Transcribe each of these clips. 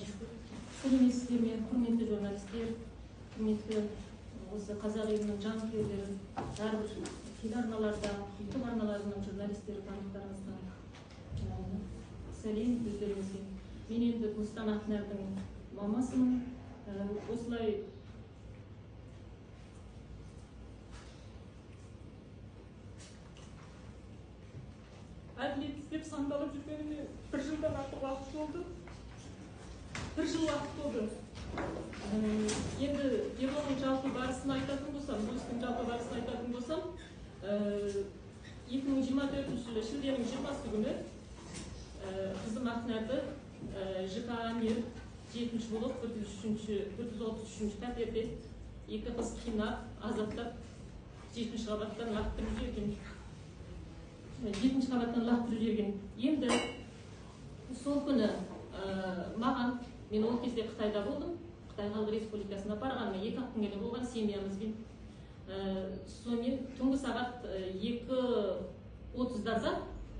Сәлеметсіздер ме, құрметті журналистер, құрметті осы қазақ елінің жанкүйерлері, әрбір телеарналарда, YouTube арналарының журналистері, барлықтарыңызға сәлем өздеріңізге. Мен енді Бустан Ақнардың мамасымын. Осылай әділет іздеп сандалып жүргеніме бір жылдан артық уақыт болды. Bir жыл уақыт болды. Енді диалогтың жалпы барысын айтатын болсам, бұл істің жалпы барысын айтатын болсам, 2024 жылы шілденің 20 күні қызым Ақнарды ЖК Амир 7-ші болып 433-ші пәтерде екі қыз қинап, азаптап 7-ші қабаттан лақтырып жіберген. 7-ші қабаттан лақтырып жіберген. Енді сол күні маған, мен ол кезде Қытайда болдым, Қытай Халық Республикасына барғаныма 2 күн болған семьямызбен. Сонымен түнгі сағат 2:30-дарда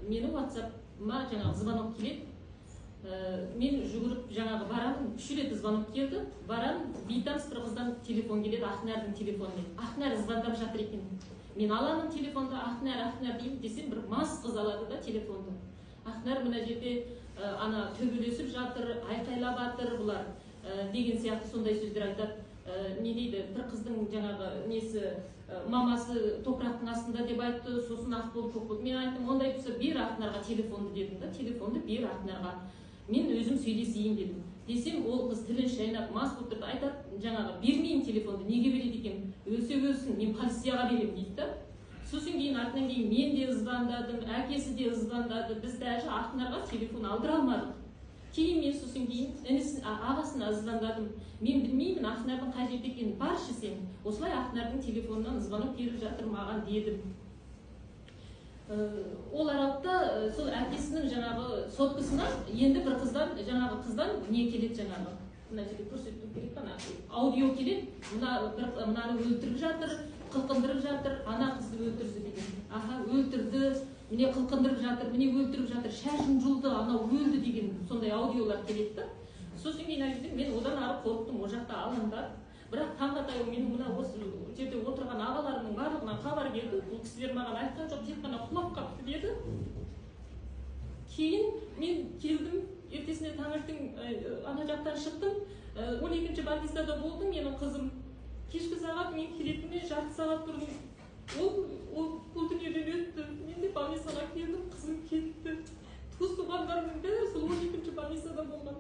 мені WhatsApp-ма жаңағы звонок келеді. Мен жүгіріп жаңағы барамын, 3 рет звонок келді. Барамын, бейтаныс бір қыздан телефон келеді, Ақнардың телефонымен. Ақнар звондап жатыр екен. Мен аламын телефонды, Ақнар деймін десем, бір мас қыз алады да телефонды. Ақнар мына жерде ана төбелесіп жатыр, айқайлап жатыр бұлар деген сияқты сондай сөздер айтады. Не дейді, бір қыздың жаңағы несі мамасы топырақтың астында деп айтты, сосын ақ болды, көк болды. Мен айттым, ондай болса бер Ақнарға телефонды дедім да, телефонды бер Ақнарға. Мен өзім сөйлесейін дедім. Десем, ол қыз тілін шайнап, мас болып тұрды, айтады, жаңағы бермейін телефонды, неге береді екен? Өлсе өлсін, мен полицияға беремін дейді да. Сосын кейін артынан кейін мен де звондадым, әкесі де звондады. Біз даже Ақнарға телефон алдыра алмадық. Кейін мен сосын кейін ағасына звондадым. Мен білмеймін Ақнардың қай жерде екенін, баршы сен. Осылай Ақнардың телефонынан звонок келіп жатыр маған дедім. Ол аралықта сол әкесінің жаңағы соткасына енді бір қыздан, жаңағы қыздан не келеді жаңағы. Мына жерде көрсету керек қана. Аудио келеді. Мынаны өлтіріп жатыр, қылқындырып жатыр, ана қызды өлтірді деген. Аха, өлтірді, міне қылқындырып жатыр, міне өлтіріп жатыр, шашын жұлды, ана өлді деген сондай аудиолар келеді. Сосын кейін мен одан ары қорықтым, о жақта алаңдап. Бірақ таңға таяу менің мына осы жерде отырған ағаларымның барлығынан хабар келді. Бұл кісілер маған айтқан жоқ, тек қана құлап қапты деді. Кейін мен келдім, ертесіне таңертең ана жақтан шықтым. 12-ші больницада болды менің қызым. Кешкі сағат мен келетіме жарты сағат бұрын ол дүниеден өтті. Мен де больницаға келдім, қызым кетті. Туыс-туғандарымның бәрі сол 12-ші больницада болған.